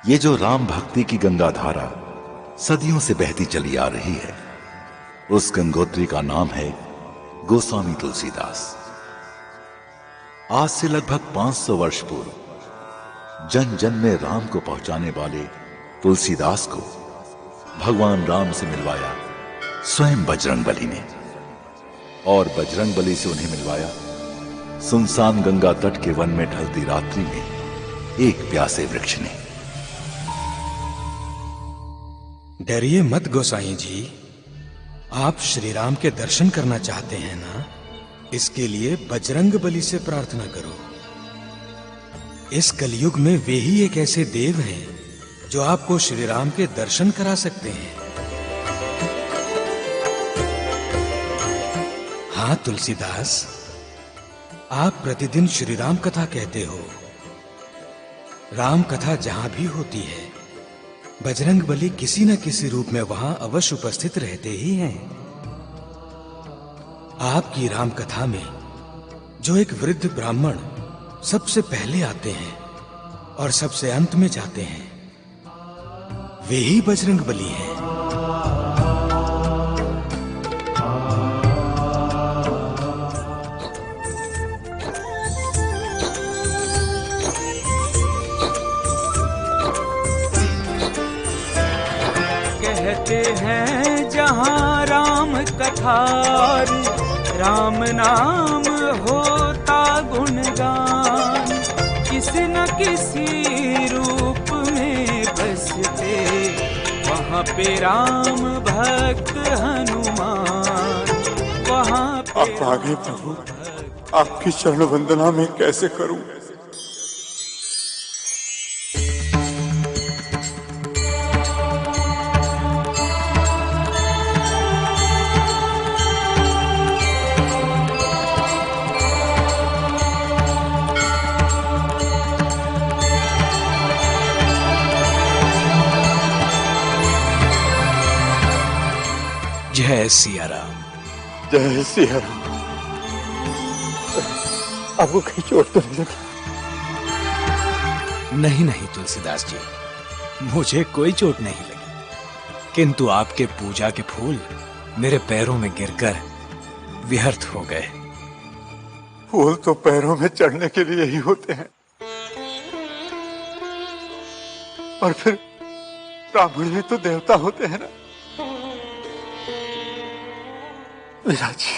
ये जो राम भक्ति की गंगा धारा सदियों से बहती चली आ रही है, उस गंगोत्री का नाम है गोस्वामी तुलसीदास। आज से लगभग 500 वर्ष पूर्व जन जन में राम को पहुंचाने वाले तुलसीदास को भगवान राम से मिलवाया स्वयं बजरंगबली ने, और बजरंगबली से उन्हें मिलवाया सुनसान गंगा तट के वन में ढलती रात्रि में एक प्यासे वृक्ष ने। डरिए मत गोसाई जी, आप श्री राम के दर्शन करना चाहते हैं ना, इसके लिए बजरंगबली से प्रार्थना करो। इस कलयुग में वे ही एक ऐसे देव हैं जो आपको श्री राम के दर्शन करा सकते हैं। हाँ तुलसीदास, आप प्रतिदिन श्री राम कथा कहते हो। राम कथा जहां भी होती है, बजरंगबली किसी न किसी रूप में वहां अवश्य उपस्थित रहते ही हैं। आपकी राम कथा में जो एक वृद्ध ब्राह्मण सबसे पहले आते हैं और सबसे अंत में जाते हैं, वे ही बजरंगबली हैं। कहते हैं जहाँ राम कथा, राम नाम होता गुणगान, किसी न किसी रूप में बसते वहाँ पे राम भक्त हनुमान, वहाँ पे आप आ गए प्रभु, आपकी चरण वंदना में कैसे करूं। जय सिया राम। जय सिया राम। आपको कहीं चोट तो नहीं लगी? नहीं नहीं तुलसीदास जी, मुझे कोई चोट नहीं लगी, किंतु आपके पूजा के फूल मेरे पैरों में गिरकर व्यर्थ हो गए। फूल तो पैरों में चढ़ने के लिए ही होते हैं, और फिर ब्राह्मण भी तो देवता होते हैं ना। विराज जी,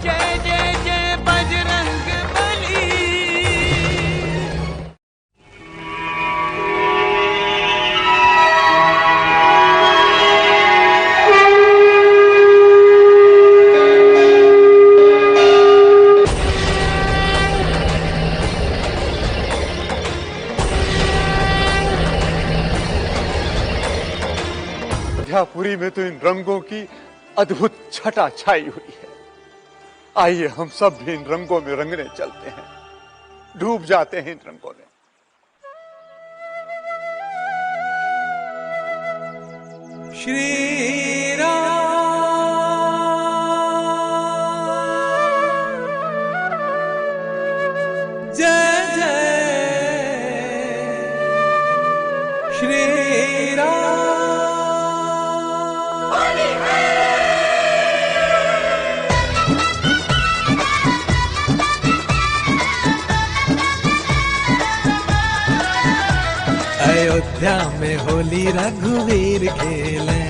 जय जय जय बजरंगबली। पुरी में तो इन रंगों की अद्भुत छटा छाई हुई है। आइए हम सब भी इन रंगों में रंगने चलते हैं, डूब जाते हैं इन रंगों में। श्री राम जय जय श्री राम। अयोध्या में होली रघुवीर खेले,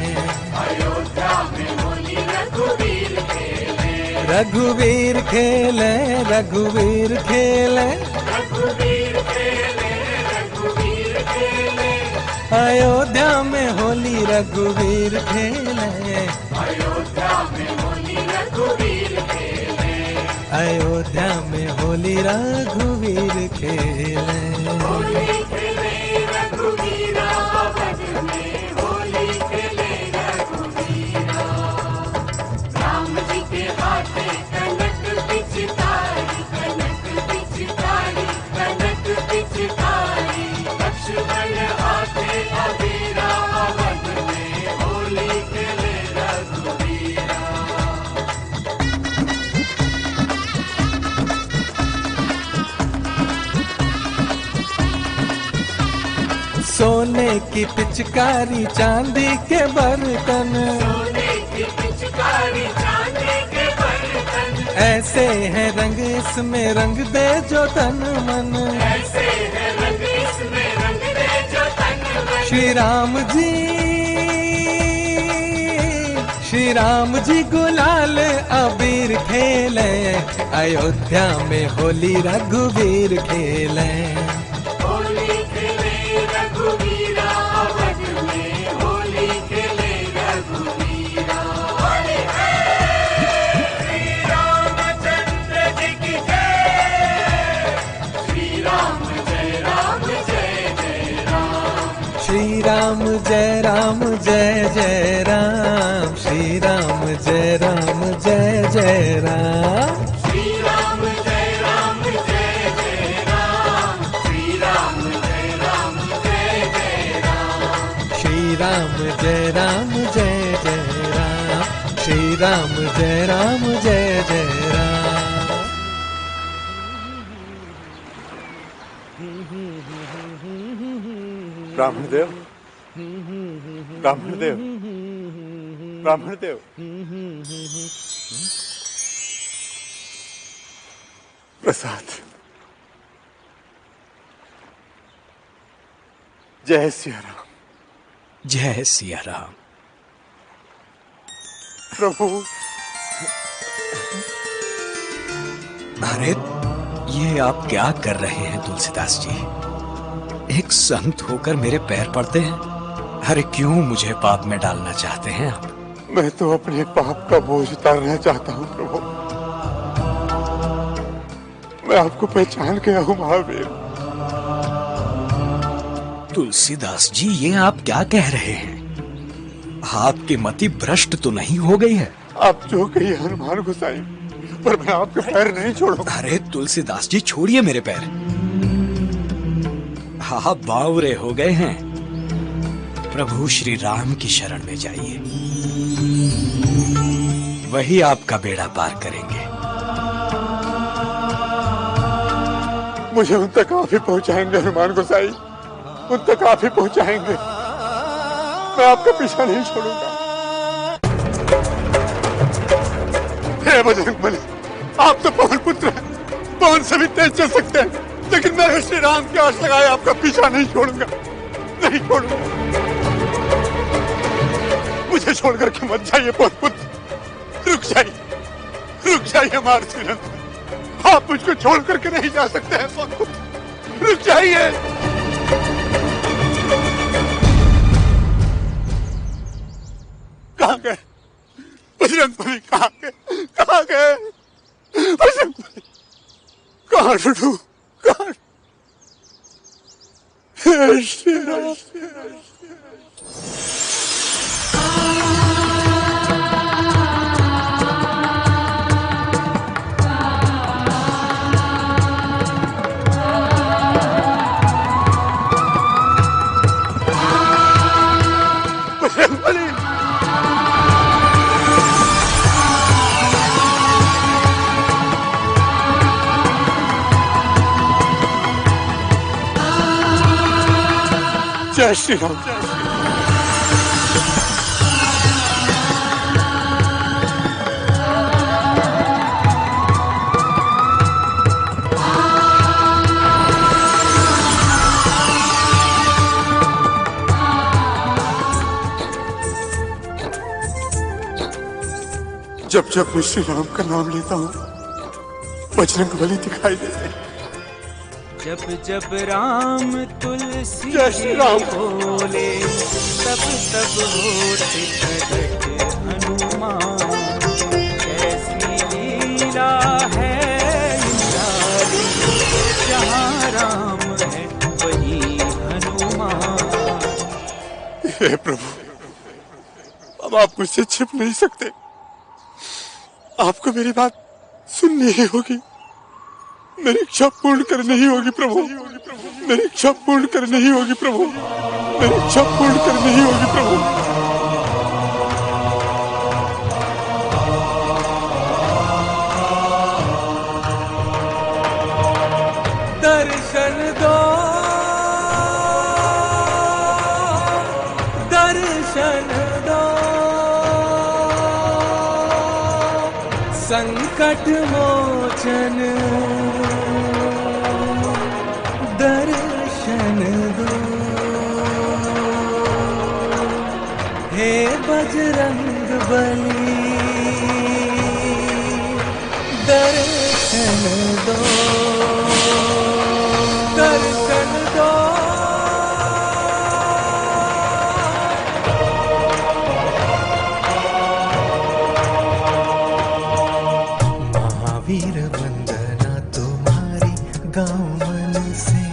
अयोध्या में होली रघुवीर खेले, रघुवीर खेले, रघुवीर खेले, रघुवीर खेले, रघुवीर खेले, अयोध्या में होली रघुवीर खेले, अयोध्या में होली रघुवीर खेले, अयोध्या में होली रघुवीर खेले। होली खेले रघुवीरा, वन में होली खेले रघुवीरा। राम जी के हाथे कनक पिचकारी, कनक पिचकारी, कनक पिचकारी, लक्ष्मण हाथे अबीरा, वन में होली खेले रघुवीरा। सोने की पिचकारी चांदी के बर्तन, सोने की पिचकारी चांदी के बर्तन, ऐसे हैं रंग इसमें रंग दे जो तन मन। ऐसे है रंग इसमें रंग दे जो तन मन। श्री राम जी गुलाल अबीर खेले, अयोध्या में होली रघुवीर खेले। होली खेले रघुवीरा, अवध में होली खेले रघुवीरा। होली है श्री रामचंद्र जी की जय, श्री राम जय राम जय जय राम। श्री राम जय राम जय जय राम, श्री राम जय राम जय जय राम। श्री राम जय राम जय जय राम, श्री राम जय राम जय जय राम। श्री राम जय राम जय जय राम, श्री राम जय राम जय जय राम। ब्राह्मण देव, ब्राह्मण देव, ब्राह्मण देव। प्रसाद। जय सिया राम। जय सिया राम। प्रभु, अरे ये आप क्या कर रहे हैं तुलसीदास जी? एक संत होकर मेरे पैर पड़ते हैं। अरे क्यों मुझे पाप में डालना चाहते हैं आप? मैं तो अपने पाप का बोझ उतारना चाहता हूँ प्रभु। मैं आपको पहचान गया हूँ महावीर। तुलसीदास जी ये आप क्या कह रहे हैं? आपकी मति भ्रष्ट तो नहीं हो गई है? आप जो कही हनुमान गोसाई, पर मैं आपके पैर नहीं छोड़ूंगा। अरे तुलसीदास जी छोड़िए मेरे पैर। आप बावरे हो गए हैं। प्रभु श्री राम की शरण में जाइए, वही आपका बेड़ा पार करेंगे। मुझे उन तक आप ही पहुंचाएंगे हनुमान गोसाई, उन तक आप ही पहुंचाएंगे। मैं आपका पीछा नहीं छोड़ूंगा। हे बजरंगबली, आप तो पवन पुत्र हैं, पवन से भी तेज चल सकते हैं, लेकिन मैं श्री राम की आस लगाए आपका पीछा नहीं छोड़ूंगा, नहीं छोड़ूंगा। मुझे छोड़कर के मत जाइए पवन पुत्र, रुक जाइए मारतीनंद। आप मुझको छोड़ करके नहीं जा सकते हैं पवन पुत्र, रुक जाइए। कहाँ गए बजरंगबली? कहाँ गए बजरंगबली? कहाँ ढूंढूं? कहाँ? हे श्री राम। बजरंगबली, जय श्री राम। जब जब मैं श्री राम का नाम लेता हूँ, बजरंगबली दिखाई देते हैं। जब जब राम तुलसी जय श्री राम। बोले, तब तब होते प्रकट हनुमान। कैसी लीला है निराली, जहाँ राम है वही हनुमान। हे प्रभु, अब आप मुझसे छिप नहीं सकते। आपको मेरी बात सुननी ही होगी। मेरी इच्छा पूर्ण करनी ही होगी प्रभु। मेरी इच्छा पूर्ण करनी ही होगी प्रभु। मेरी इच्छा पूर्ण करनी ही होगी प्रभु। दर्शन दो संकट मोचन दर्शन दो, हे बजरंग बली दर्शन दो, दर्शन दो। महावीर वंदना तुम्हारी गाँव मन से,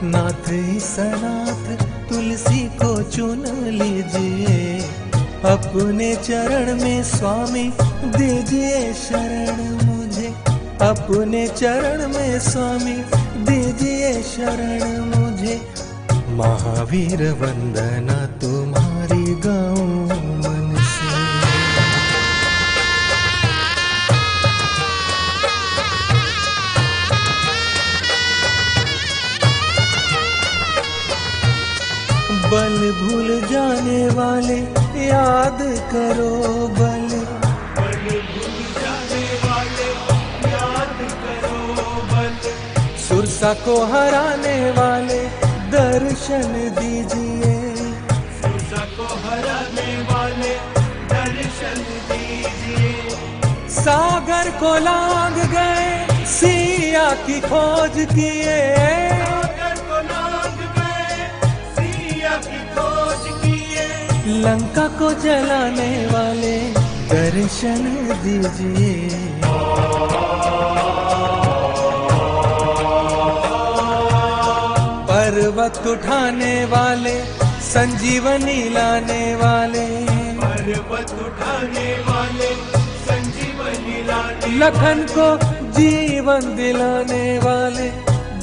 नाथ सनाथ तुलसी को चुन लीजिए, अपने चरण में स्वामी दीजिए शरण मुझे, अपने चरण में स्वामी दीजिए शरण मुझे। महावीर वंदना तुम्हारी गाँव मन से। बल भूल जाने वाले याद करो बल, बल भूल जाने वाले याद करो बल, सुरसा को हराने वाले दर्शन दीजिए, सुरसा को हराने वाले दर्शन दीजिए। सागर को लांग गए सिया की खोज किए, सागर को लांग गए सिया की खोज किए, लंका को जलाने वाले दर्शन दीजिए। पर्वत उठाने वाले संजीवनी लाने वाले, पर्वत उठाने वाले संजीवनी लाने, लखन को जीवन दिलाने वाले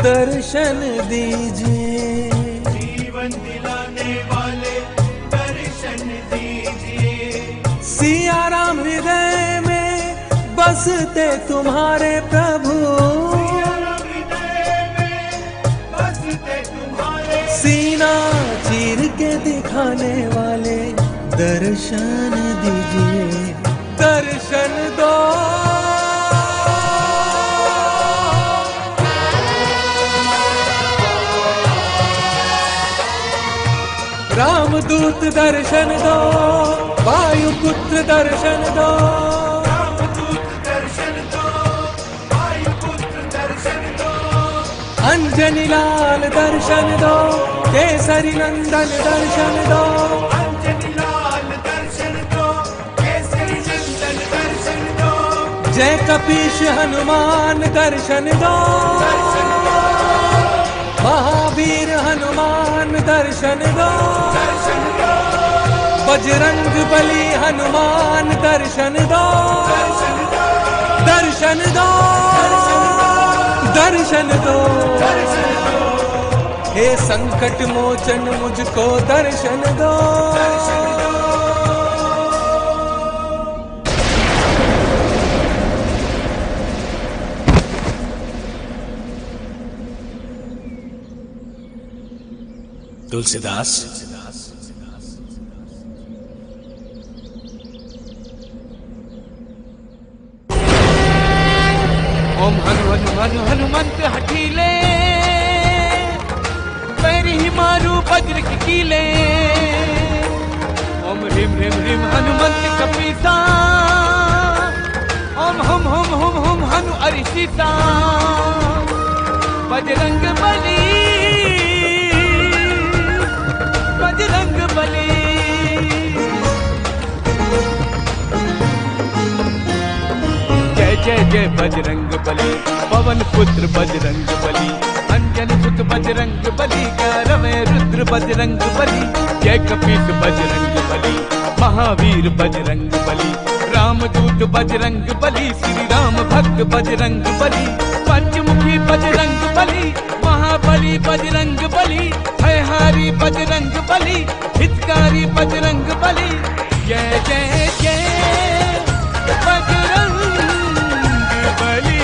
दर्शन दीजिए, जीवन दिलाने वाले दर्शन दीजिए। सिया राम हृदय में बसते तुम्हारे प्रभु, सिया राम हृदय में बसते तुम्हारे, सीना चीर के दिखाने वाले दर्शन दीजिए, दर्शन दो। रामदूत दर्शन दो, वायुपुत्र दर्शन दो, रामदूत दर्शन दो, वायुपुत्र दर्शन दो, अंजनी लाल दर्शन दो, केसरी नंदन दर्शन दो, अंजनी लाल दर्शन दो, केसरी नंदन दर्शन दो, जय कपीश हनुमान दर्शन दो, दर्शन दो, महावीर हनुमान दर्शन दो, दर्शन दो, बजरंग बली हनुमान दर्शन दो, दर्शन दो, दर्शन दो, दर्शन दो, दर्शन दो, हे संकट मोचन मुझको दर्शन दो, दर्शन दो। तुलसीदास, ओम हनु हनु हनु हनुमंत हठीले, पैर ही मारू वज्र की कीले। ओम ह्रीम ह्रीम ह्रीम हनुमंत कपीसा, ओम हुम हुम हुम हुम हनु अरिसीता। बजरंग बली, बजरंग बली, जय जय जय बजरंग बली, पवन पुत्र बजरंग बली, अंजन सुत बजरंग बली, गौरवे रुद्र बजरंग बली, जय कपीस बजरंग बली, महावीर बजरंग बली, रामदूत बजरंग बली, श्री राम भक्त बजरंग बली, पंचमुखी बजरंग बली, महाबली बजरंग बली, भयहारी बजरंग बली, हितकारी बजरंग बली। जय जय जय बजरंग बली।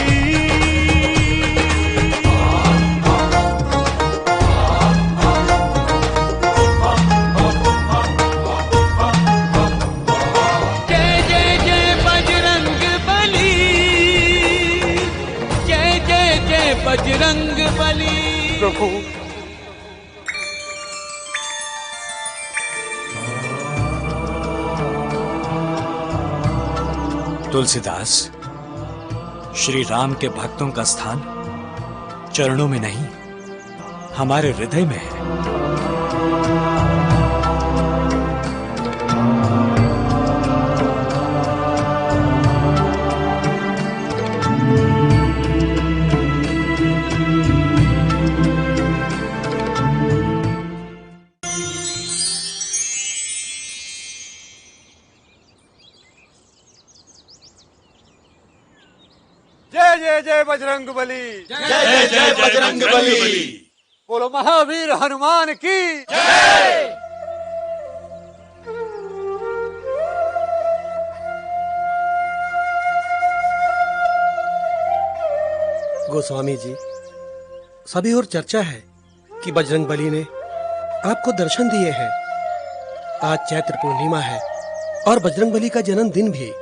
जय जय जय बजरंग बली। बजरंग बली। प्रभु तुलसीदास, श्री राम के भक्तों का स्थान चरणों में नहीं, हमारे हृदय में है। जय जय जय बजरंग बली। जय जय बजरंग बली। बोलो महावीर हनुमान की। गोस्वामी जी, सभी और चर्चा है कि बजरंग बली ने आपको दर्शन दिए हैं। आज चैत्र पूर्णिमा है और बजरंग बली का जन्मदिन भी।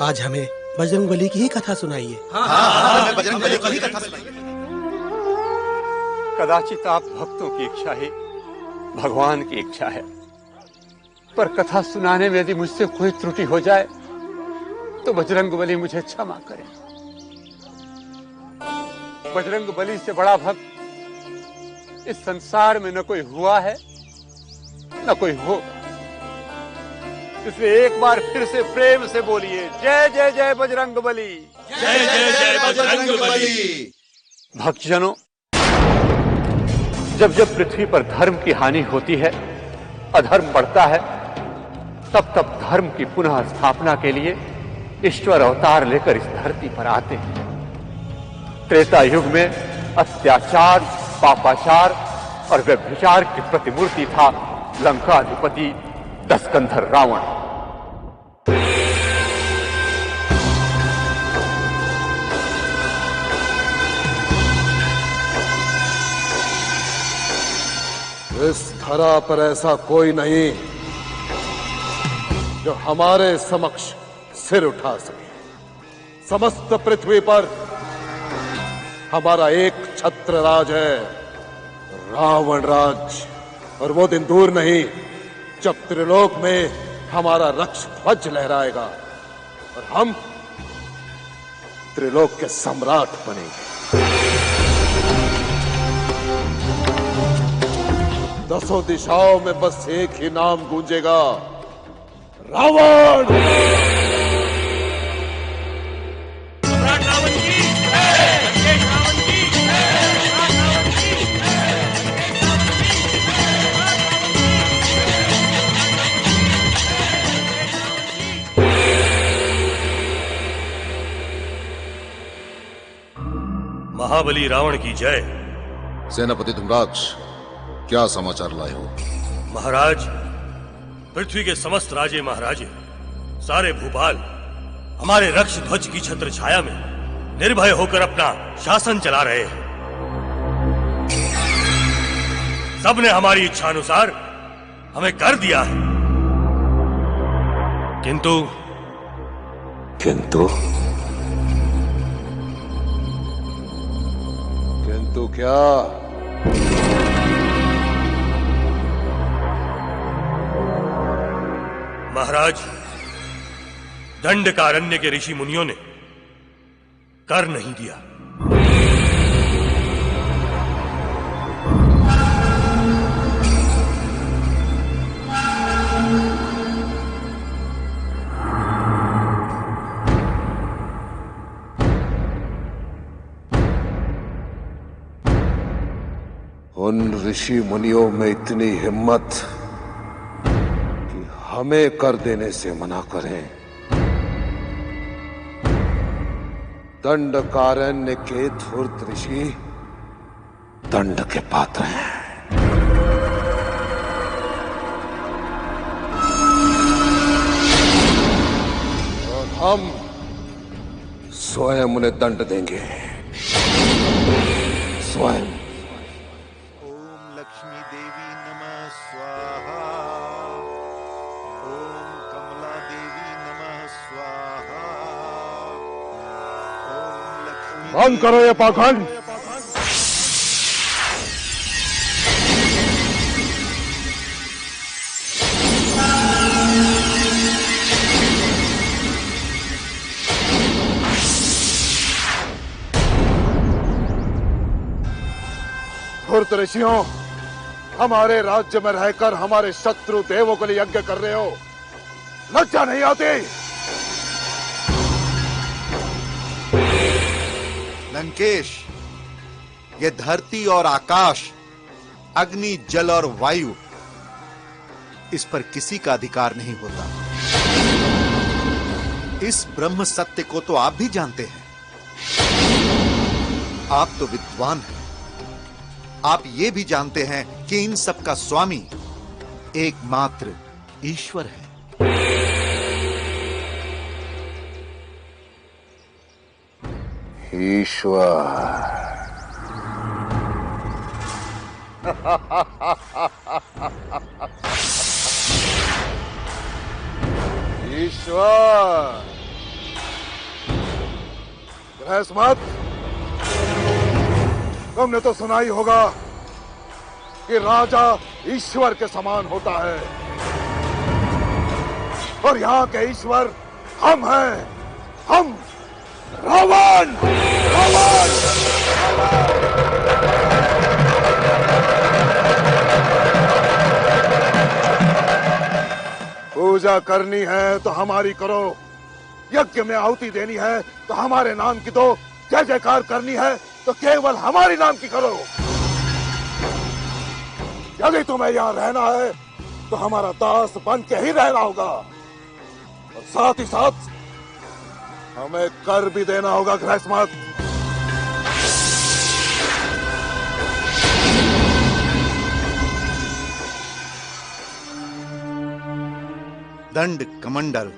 आज हमें बजरंग बली की ही कथा सुनाइए। बजरंग बली की कथा सुनाइए। कदाचित आप भक्तों की इच्छा है, भगवान की इच्छा है, पर कथा सुनाने में यदि मुझसे कोई त्रुटि हो जाए तो बजरंग बली मुझे क्षमा करें। बजरंग बली से बड़ा भक्त इस संसार में न कोई हुआ है न कोई हो। इसलिए एक बार फिर से प्रेम से बोलिए, जय जय जय बजरंग बली। जय जय जय बजरंग बली। भक्तजनों, जब जब पृथ्वी पर धर्म की हानि होती है, अधर्म बढ़ता है, तब तब धर्म की पुनः स्थापना के लिए ईश्वर अवतार लेकर इस धरती पर आते हैं। त्रेता युग में अत्याचार, पापाचार और व्यभिचार की प्रतिमूर्ति था लंकाधिपति दशकंधर रावण। इस धरा पर ऐसा कोई नहीं जो हमारे समक्ष सिर उठा सके। समस्त पृथ्वी पर हमारा एक छत्र राज है, रावण राज। और वो दिन दूर नहीं जब त्रिलोक में हमारा रक्ष ध्वज लहराएगा और हम त्रिलोक के सम्राट बनेंगे। दसों दिशाओं में बस एक ही नाम गूंजेगा, रावण। महाबली रावण की जय। सेनापति धुम्राक्ष, क्या समाचार लाए हो? महाराज, पृथ्वी के समस्त राजे महाराजे, सारे भूपाल हमारे रक्ष ध्वज की छत्र छाया में निर्भय होकर अपना शासन चला रहे हैं। सबने हमारी इच्छा अनुसार हमें कर दिया है, किंतु क्या? महाराज, दंडकारण्य के ऋषि मुनियों ने कर नहीं दिया। उन ऋषि मुनियों में इतनी हिम्मत कि हमें कर देने से मना करें। दंडकारण्य के धूर्त ऋषि दंड के पात्र हैं और हम स्वयं उन्हें दंड देंगे, स्वयं। लक्ष्मी देवी नमः स्वाहा। ओम कमला देवी नमः स्वाहा। ओम लक्ष्मी। बंद करो ये पाखंड। धूर्त ऋषियों, हमारे राज्य में रहकर हमारे शत्रु देवों के लिए यज्ञ कर रहे हो, लज्जा नहीं आती? लंकेश, ये धरती और आकाश, अग्नि, जल और वायु, इस पर किसी का अधिकार नहीं होता। इस ब्रह्म सत्य को तो आप भी जानते हैं। आप तो विद्वान हैं। आप ये भी जानते हैं कि इन सब का स्वामी एकमात्र ईश्वर है। ईश्वर। ईश्वर। बृहस्पत, तुमने तो सुना ही होगा कि राजा ईश्वर के समान होता है, और यहाँ के ईश्वर हम हैं। हम रावण। रावण। पूजा करनी है तो हमारी करो, यज्ञ में आहुति देनी है तो हमारे नाम की दो, जय जयकार करनी है तो केवल हमारी नाम की करो। यदि तुम्हें यहाँ रहना है तो हमारा दास बन के ही रहना होगा, और साथ ही साथ हमें कर भी देना होगा। गृहस्मत, दंड, कमंडल,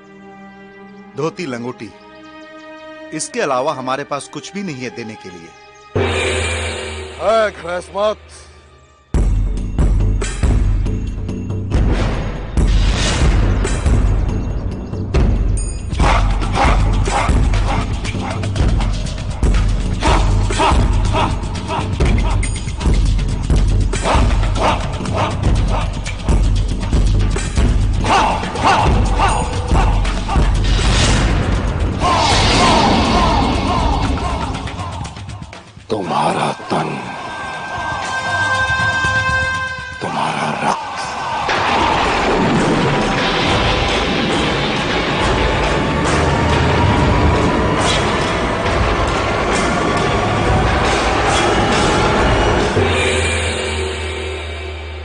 धोती, लंगोटी, इसके अलावा हमारे पास कुछ भी नहीं है देने के लिए। है गृहस्मत। तुम्हारा तन